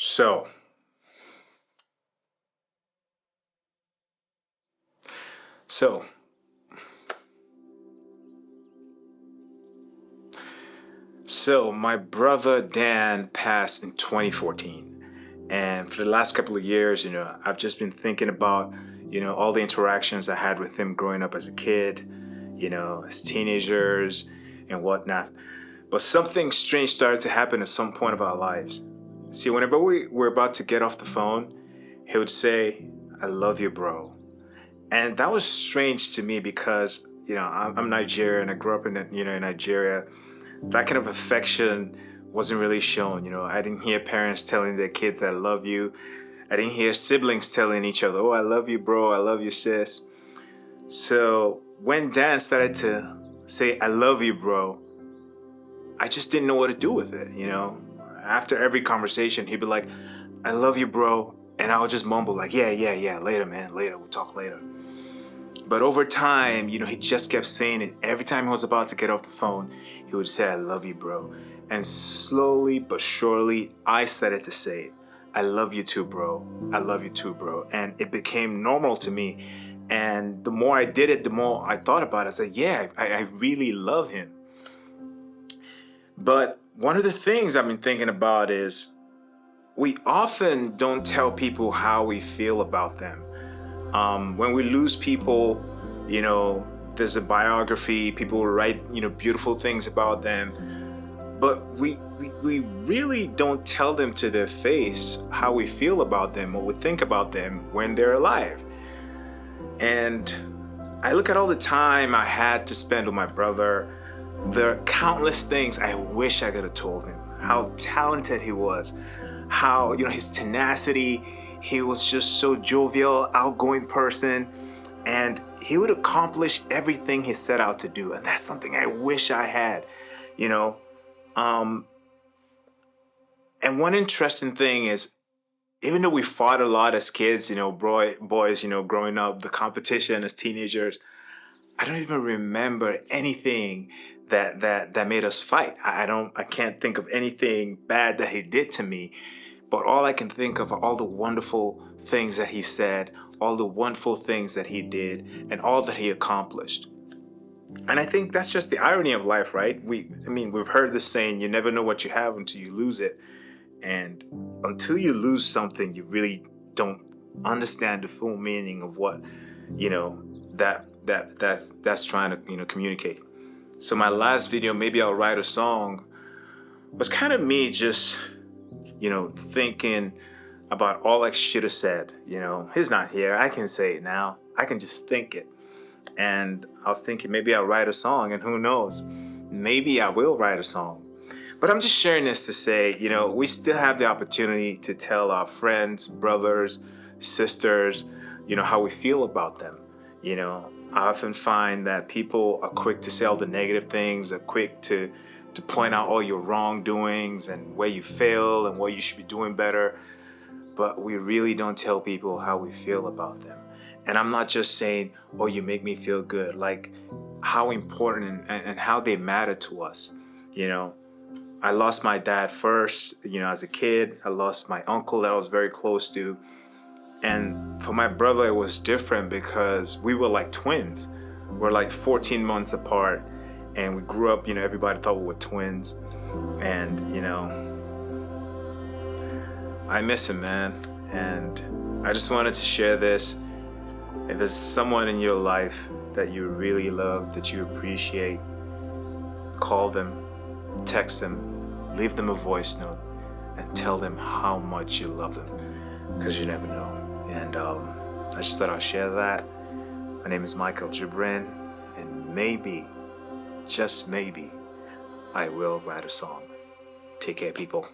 So, so, my brother Dan passed in 2014. And for the last couple of years, I've just been thinking about, all the interactions I had with him growing up as a kid, as teenagers and whatnot. But something strange started to happen at some point of our lives. See, whenever we were about to get off the phone, he would say, "I love you, bro." And that was strange to me because, I'm Nigerian. I grew up in Nigeria. That kind of affection wasn't really shown. I didn't hear parents telling their kids, "I love you." I didn't hear siblings telling each other, "Oh, I love you, bro. I love you, sis." So when Dan started to say, "I love you, bro," I just didn't know what to do with it. After every conversation, he'd be like, "I love you, bro." And I'll just mumble like, "Yeah, yeah, yeah, later, man, later, we'll talk later." But over time, he just kept saying it. Every time he was about to get off the phone, he would say, "I love you, bro." And slowly but surely, I started to say it. "I love you too, bro. I love you too, bro." And it became normal to me. And the more I did it, the more I thought about it. I said, yeah, I really love him. But one of the things I've been thinking about is we often don't tell people how we feel about them. When we lose people, there's a biography, people will write, beautiful things about them, but we really don't tell them to their face how we feel about them, what we think about them when they're alive. And I look at all the time I had to spend with my brother. There are countless things I wish I could have told him, how talented he was, how, his tenacity. He was just so jovial, outgoing person, and he would accomplish everything he set out to do. And that's something I wish I had, you know. Um, and one interesting thing is, even though we fought a lot as kids, boys, growing up, the competition as teenagers, I don't even remember anything that made us fight. I can't think of anything bad that he did to me. But all I can think of are all the wonderful things that he said, all the wonderful things that he did, and all that he accomplished. And I think that's just the irony of life, right? We've heard this saying, you never know what you have until you lose it. And until you lose something, you really don't understand the full meaning of what, that's trying to, communicate. So my last video, Maybe I'll Write a Song, was kind of me just thinking about all I should have said. He's not here. I can say it now. I can just think it. And I was thinking maybe I'll write a song, and who knows, maybe I will write a song. But I'm just sharing this to say, we still have the opportunity to tell our friends, brothers, sisters, how we feel about them. I often find that people are quick to say all the negative things, are quick to point out all your wrongdoings and where you fail and what you should be doing better. But we really don't tell people how we feel about them. And I'm not just saying, "Oh, you make me feel good," like how important and how they matter to us. I lost my dad first, as a kid. I lost my uncle that I was very close to. And for my brother, it was different because we were like twins. We're like 14 months apart. And we grew up, everybody thought we were twins. And, I miss him, man. And I just wanted to share this. If there's someone in your life that you really love, that you appreciate, call them, text them, leave them a voice note, and tell them how much you love them, because you never know. And I just thought I'd share that. My name is Michael Jibrin, and maybe, just maybe, I will write a song. Take care, people.